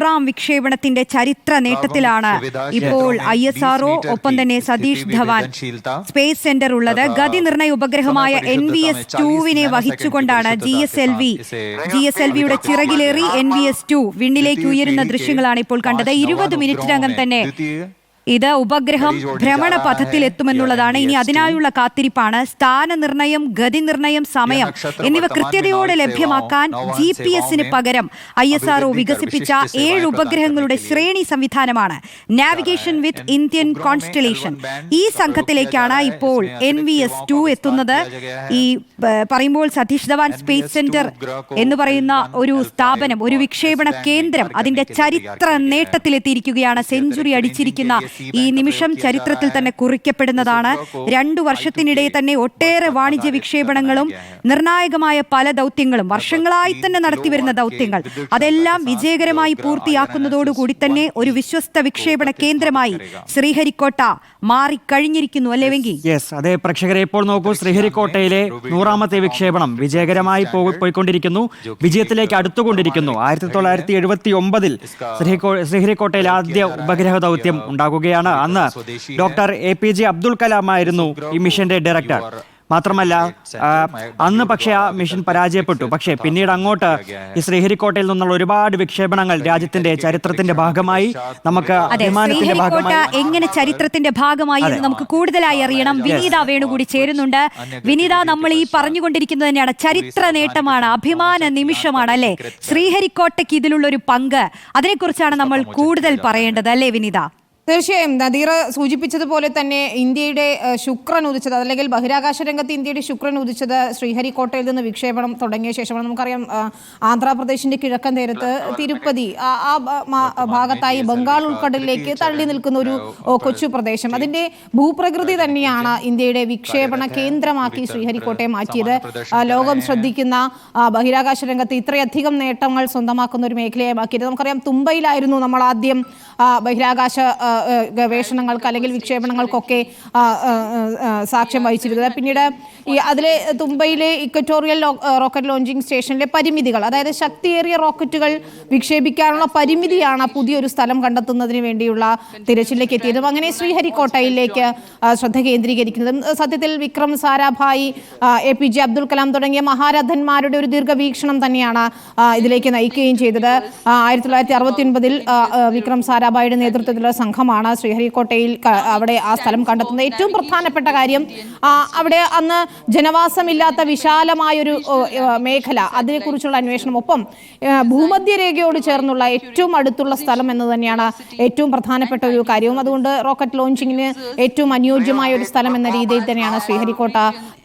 100-ാം വിക്ഷേപണത്തിന്റെ ചരിത്ര നേട്ടത്തിലാണ് ഇപ്പോൾ ISRO ഒപ്പം തന്നെ സതീഷ് ധവാൻ സ്പേസ് സെന്റർ ഉള്ളത്. ഗതി നിർണയ ഉപഗ്രഹമായ NVS-2 വഹിച്ചുകൊണ്ടാണ് GSLV-യുടെ ചിറകിലേറി NVS-2 വിണ്ണിലേക്ക് ഉയരുന്ന ദൃശ്യങ്ങളാണ് ഇപ്പോൾ കണ്ടത്. 20 മിനിറ്റിനകം തന്നെ ഇത് ഉപഗ്രഹം ഭ്രമണപഥത്തിൽ എത്തുമെന്നുള്ളതാണ്. ഇനി അതിനായുള്ള കാത്തിരിപ്പാണ്. സ്ഥാനനിർണയം, ഗതി നിർണയം, സമയം എന്നിവ കൃത്യതയോടെ ലഭ്യമാക്കാൻ GPS-ന് പകരം ISRO വികസിപ്പിച്ച 7 ഉപഗ്രഹങ്ങളുടെ ശ്രേണി സംവിധാനമാണ് നാവിഗേഷൻ വിത്ത് ഇന്ത്യൻ കോൺസ്റ്റലേഷൻ. ഈ സംഘത്തിലേക്കാണ് ഇപ്പോൾ NVS-2 എത്തുന്നത്. ഈ പറയുമ്പോൾ സതീഷ് ധവാൻ സ്പേസ് സെന്റർ എന്ന് പറയുന്ന ഒരു സ്ഥാപനം, ഒരു വിക്ഷേപണ കേന്ദ്രം അതിന്റെ ചരിത്ര നേട്ടത്തിലെത്തിയിരിക്കുകയാണ്. സെഞ്ചുറി അടിച്ചിരിക്കുന്ന ഈ നിമിഷം ചരിത്രത്തിൽ തന്നെ കുറിക്കപ്പെടുന്നതാണ്. 2 വർഷത്തിനിടെ തന്നെ ഒട്ടേറെ വാണിജ്യ വിക്ഷേപണങ്ങളും നിർണായകമായ പല ദൗത്യങ്ങളും വർഷങ്ങളായി തന്നെ നടത്തിവരുന്ന ദൗത്യങ്ങൾ അതെല്ലാം വിജയകരമായി പൂർത്തിയാക്കുന്നതോടുകൂടി തന്നെ ഒരു വിശ്വസ്ത വിക്ഷേപണ കേന്ദ്രമായി ശ്രീഹരിക്കോട്ട മാറിക്കഴിഞ്ഞിരിക്കുന്നു. അല്ലേ വെങ്കി? യെസ്, അതെ പ്രേക്ഷകരെ, ഇപ്പോൾ നോക്കൂ, ശ്രീഹരിക്കോട്ടയിലെ 100-ാമത്തെ വിക്ഷേപണം വിജയകരമായി പോയിക്കൊണ്ടിരിക്കുന്നു, വിജയത്തിലേക്ക് അടുത്തുകൊണ്ടിരിക്കുന്നു. 1979 ശ്രീഹരിക്കോട്ടയിൽ ആദ്യ ഉപഗ്രഹ ദൗത്യം ഉണ്ടാകുകയാണ്. അന്ന് ഡോക്ടർ APJ അബ്ദുൽ കലാം ആയിരുന്നു ഈ മിഷന്റെ ഡയറക്ടർ. മാത്രമല്ല അന്ന് പക്ഷേ ആ മിഷൻ പരാജയപ്പെട്ടു. പക്ഷേ പിന്നീട് അങ്ങോട്ട് ഈ ശ്രീഹരിക്കോട്ടയിൽ നിന്നുള്ള ഒരുപാട് വിക്ഷേപണങ്ങൾ രാജ്യത്തിന്റെ ചരിത്രത്തിന്റെ ഭാഗമായി, നമുക്ക് അഭിമാനത്തിന്റെ ഭാഗമായി, എങ്ങനെ ചരിത്രത്തിന്റെ ഭാഗമായി നമുക്ക് കൂടുതലായി അറിയണം. വിനീത വേണു കൂടി ചേരുന്നുണ്ട്. വിനീത, നമ്മൾ ഈ പറഞ്ഞുകൊണ്ടിരിക്കുന്നത് തന്നെയാണ്, ചരിത്ര നേട്ടമാണ്, അഭിമാന നിമിഷമാണ് അല്ലെ? ശ്രീഹരിക്കോട്ടയ്ക്ക് ഇതിലുള്ള ഒരു പങ്ക്, അതിനെക്കുറിച്ചാണ് നമ്മൾ കൂടുതൽ പറയേണ്ടത് അല്ലേ വിനീത? തീർച്ചയായും നദീർ സൂചിപ്പിച്ചതുപോലെ തന്നെ ഇന്ത്യയുടെ ശുക്രൻ ഉദിച്ചത്, അല്ലെങ്കിൽ ബഹിരാകാശ രംഗത്ത് ഇന്ത്യയുടെ ശുക്രൻ ഉദിച്ചത് ശ്രീഹരിക്കോട്ടയിൽ നിന്ന് വിക്ഷേപണം തുടങ്ങിയ ശേഷമാണ്. നമുക്കറിയാം, ആന്ധ്രാപ്രദേശിന്റെ കിഴക്കൻ തീരത്ത് തിരുപ്പതി ആ ഭാഗത്തായി ബംഗാൾ ഉൾക്കടലിലേക്ക് തള്ളി നിൽക്കുന്ന ഒരു കൊച്ചു പ്രദേശം, അതിന്റെ ഭൂപ്രകൃതി തന്നെയാണ് ഇന്ത്യയുടെ വിക്ഷേപണ കേന്ദ്രമാക്കി ശ്രീഹരിക്കോട്ടയെ മാറ്റിയത്. ലോകം ശ്രദ്ധിക്കുന്ന ബഹിരാകാശ രംഗത്ത് ഇത്രയധികം നേട്ടങ്ങൾ സ്വന്തമാക്കുന്ന ഒരു മേഖലയായി മാറ്റിയത്. നമുക്കറിയാം, തുമ്പയിലായിരുന്നു നമ്മൾ ആദ്യം ബഹിരാകാശ ഗവേഷണങ്ങൾക്ക് അല്ലെങ്കിൽ വിക്ഷേപണങ്ങൾക്കൊക്കെ സാക്ഷ്യം വഹിച്ചിരുന്നത്. പിന്നീട് അതിലെ തുമ്പയിലെ ഇക്വറ്റോറിയൽ റോക്കറ്റ് ലോഞ്ചിങ് സ്റ്റേഷനിലെ പരിമിതികൾ, അതായത് ശക്തിയേറിയ റോക്കറ്റുകൾ വിക്ഷേപിക്കാനുള്ള പരിമിതിയാണ് പുതിയൊരു സ്ഥലം കണ്ടെത്തുന്നതിന് വേണ്ടിയുള്ള തിരച്ചിലേക്ക് എത്തിയതും അങ്ങനെ ശ്രീഹരിക്കോട്ടയിലേക്ക് ശ്രദ്ധ കേന്ദ്രീകരിക്കുന്നതും. സത്യത്തിൽ വിക്രം സാരാഭായി, APJ അബ്ദുൽ കലാം തുടങ്ങിയ മഹാരഥന്മാരുടെ ഒരു ദീർഘവീക്ഷണം തന്നെയാണ് ഇതിലേക്ക് നയിക്കുകയും ചെയ്തത്. 1969 വിക്രം സാരാഭായിയുടെ നേതൃത്വത്തിലുള്ള സംഘമാണ് ശ്രീഹരിക്കോട്ടയിൽ അവിടെ ആ സ്ഥലം കണ്ടെത്തുന്നത്. ഏറ്റവും പ്രധാനപ്പെട്ട കാര്യം, അവിടെ അന്ന് ജനവാസമില്ലാത്ത വിശാലമായൊരു മേഖല, അതിനെക്കുറിച്ചുള്ള അന്വേഷണം, ഒപ്പം ഭൂമധ്യരേഖയോട് ചേർന്നുള്ള ഏറ്റവും അടുത്തുള്ള സ്ഥലം എന്ന് തന്നെയാണ് ഏറ്റവും പ്രധാനപ്പെട്ട ഒരു കാര്യവും. അതുകൊണ്ട് റോക്കറ്റ് ലോഞ്ചിങ്ങിന് ഏറ്റവും അനുയോജ്യമായ ഒരു സ്ഥലം എന്ന രീതിയിൽ തന്നെയാണ് ശ്രീഹരിക്കോട്ട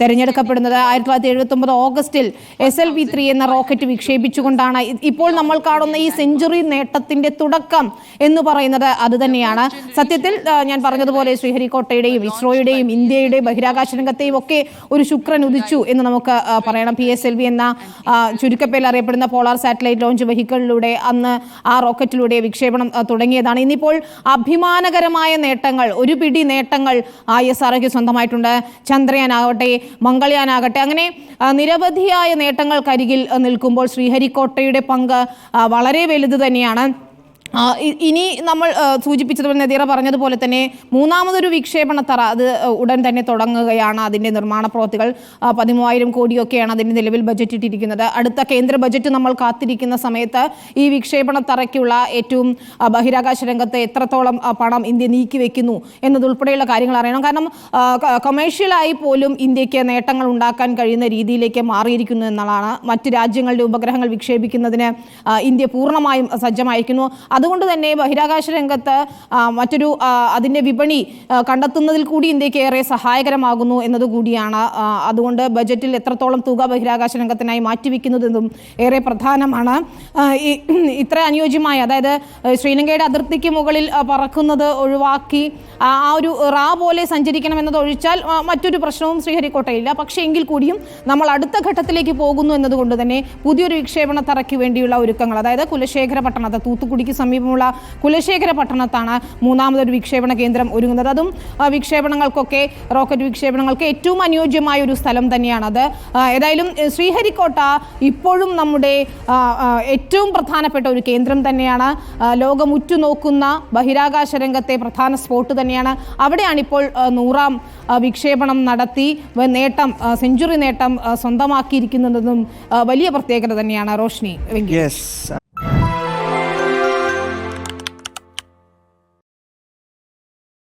തെരഞ്ഞെടുക്കപ്പെടുന്നത്. 1979 ഓഗസ്റ്റിൽ SLV-3 എന്ന റോക്കറ്റ് വിക്ഷേപിച്ചുകൊണ്ടാണ് ഇപ്പോൾ നമ്മൾ കാണുന്ന ഈ സെഞ്ചുറി നേട്ടത്തിന്റെ തുടക്കം എന്ന് പറയുന്നത് അത് തന്നെയാണ്. സത്യത്തിൽ ഞാൻ പറഞ്ഞതുപോലെ ശ്രീഹരിക്കോട്ടയുടെയും ഇസ്രോയുടെയും ഇന്ത്യയുടെയും ബഹിരാകാശ രംഗത്തെയും ഒക്കെ ഒരു ശുക്രൻ ഉദിച്ചു എന്ന് നമുക്ക് പറയണം. PSLV എന്ന ചുരുക്കപ്പേരിൽ അറിയപ്പെടുന്ന പോളാർ സാറ്റലൈറ്റ് ലോഞ്ച് വെഹിക്കിളിലൂടെ അന്ന് ആ റോക്കറ്റിലൂടെ വിക്ഷേപണം തുടങ്ങിയതാണ്. ഇന്നിപ്പോൾ അഭിമാനകരമായ നേട്ടങ്ങൾ, ഒരു പിടി നേട്ടങ്ങൾ ISROയ്ക്ക് സ്വന്തമായിട്ടുണ്ട്. ചന്ദ്രയാൻ ആകട്ടെ, മംഗൾയാൻ ആകട്ടെ, അങ്ങനെ നിരവധിയായ നേട്ടങ്ങൾക്കരികിൽ നിൽക്കുമ്പോൾ ശ്രീഹരിക്കോട്ടയുടെ പങ്ക് വളരെ വലുത് തന്നെയാണ്. ഇനി നമ്മൾ സൂചിപ്പിച്ചതുപോലെ നദീറ പറഞ്ഞതുപോലെ തന്നെ 3ാമതൊരു വിക്ഷേപണ തറ അത് ഉടൻ തന്നെ തുടങ്ങുകയാണ്. അതിൻ്റെ നിർമ്മാണ പ്രവൃത്തികൾ 13,000 കോടിയൊക്കെയാണ് അതിൻ്റെ നിലവിൽ ബജറ്റ് ഇട്ടിരിക്കുന്നത്. അടുത്ത കേന്ദ്ര ബജറ്റ് നമ്മൾ കാത്തിരിക്കുന്ന സമയത്ത് ഈ വിക്ഷേപണ തറയ്ക്കുള്ള ഏറ്റവും ബഹിരാകാശ രംഗത്ത് എത്രത്തോളം പണം ഇന്ത്യ നീക്കി വെക്കുന്നു എന്നതുൾപ്പെടെയുള്ള കാര്യങ്ങൾ അറിയണം. കാരണം കൊമേഴ്ഷ്യലായി പോലും ഇന്ത്യക്ക് നേട്ടങ്ങൾ ഉണ്ടാക്കാൻ കഴിയുന്ന രീതിയിലേക്ക് മാറിയിരിക്കുന്നു എന്നുള്ളതാണ്. മറ്റ് രാജ്യങ്ങളുടെ ഉപഗ്രഹങ്ങൾ വിക്ഷേപിക്കുന്നതിന് ഇന്ത്യ പൂർണ്ണമായും സജ്ജമായിരിക്കുന്നു. അതുകൊണ്ട് തന്നെ ബഹിരാകാശ രംഗത്ത് മറ്റൊരു അതിൻ്റെ വിപണി കണ്ടെത്തുന്നതിൽ കൂടി ഇന്ത്യക്ക് ഏറെ സഹായകരമാകുന്നു എന്നതുകൂടിയാണ്. അതുകൊണ്ട് ബജറ്റിൽ എത്രത്തോളം തുക ബഹിരാകാശ രംഗത്തിനായി മാറ്റിവെക്കുന്നതെന്നും ഏറെ പ്രധാനമാണ്. ഇത്ര അനുയോജ്യമായ, അതായത് ശ്രീലങ്കയുടെ അതിർത്തിക്ക് മുകളിൽ പറക്കുന്നത് ഒഴിവാക്കി ആ ഒരു റാ പോലെ സഞ്ചരിക്കണം എന്നതൊഴിച്ചാൽ മറ്റൊരു പ്രശ്നവും ശ്രീഹരിക്കോട്ടയില്ല. പക്ഷേ എങ്കിൽ കൂടിയും നമ്മൾ അടുത്ത ഘട്ടത്തിലേക്ക് പോകുന്നു എന്നതുകൊണ്ട് തന്നെ പുതിയൊരു വിക്ഷേപണ തറയ്ക്ക് വേണ്ടിയുള്ള ഒരുക്കങ്ങൾ, അതായത് കുലശേഖര പട്ടണത്ത് തൂത്തുക്കുടിക്ക് സമീപമുള്ള കുലശേഖര പട്ടണത്താണ് മൂന്നാമതൊരു വിക്ഷേപണ കേന്ദ്രം ഒരുങ്ങുന്നത്. അതും വിക്ഷേപണങ്ങൾക്കൊക്കെ, റോക്കറ്റ് വിക്ഷേപണങ്ങൾക്ക് ഏറ്റവും അനുയോജ്യമായ ഒരു സ്ഥലം തന്നെയാണത്. ഏതായാലും ശ്രീഹരിക്കോട്ട ഇപ്പോഴും നമ്മുടെ ഏറ്റവും പ്രധാനപ്പെട്ട ഒരു കേന്ദ്രം തന്നെയാണ്. ലോകം ഉറ്റുനോക്കുന്ന ബഹിരാകാശ രംഗത്തെ പ്രധാന സ്പോട്ട് തന്നെയാണ്. അവിടെയാണ് ഇപ്പോൾ 100ാം വിക്ഷേപണം നടത്തി സെഞ്ചുറി നേട്ടം സ്വന്തമാക്കിയിരിക്കുന്നതും വലിയ പ്രത്യേകത തന്നെയാണ്. റോഷ്നി. Yes.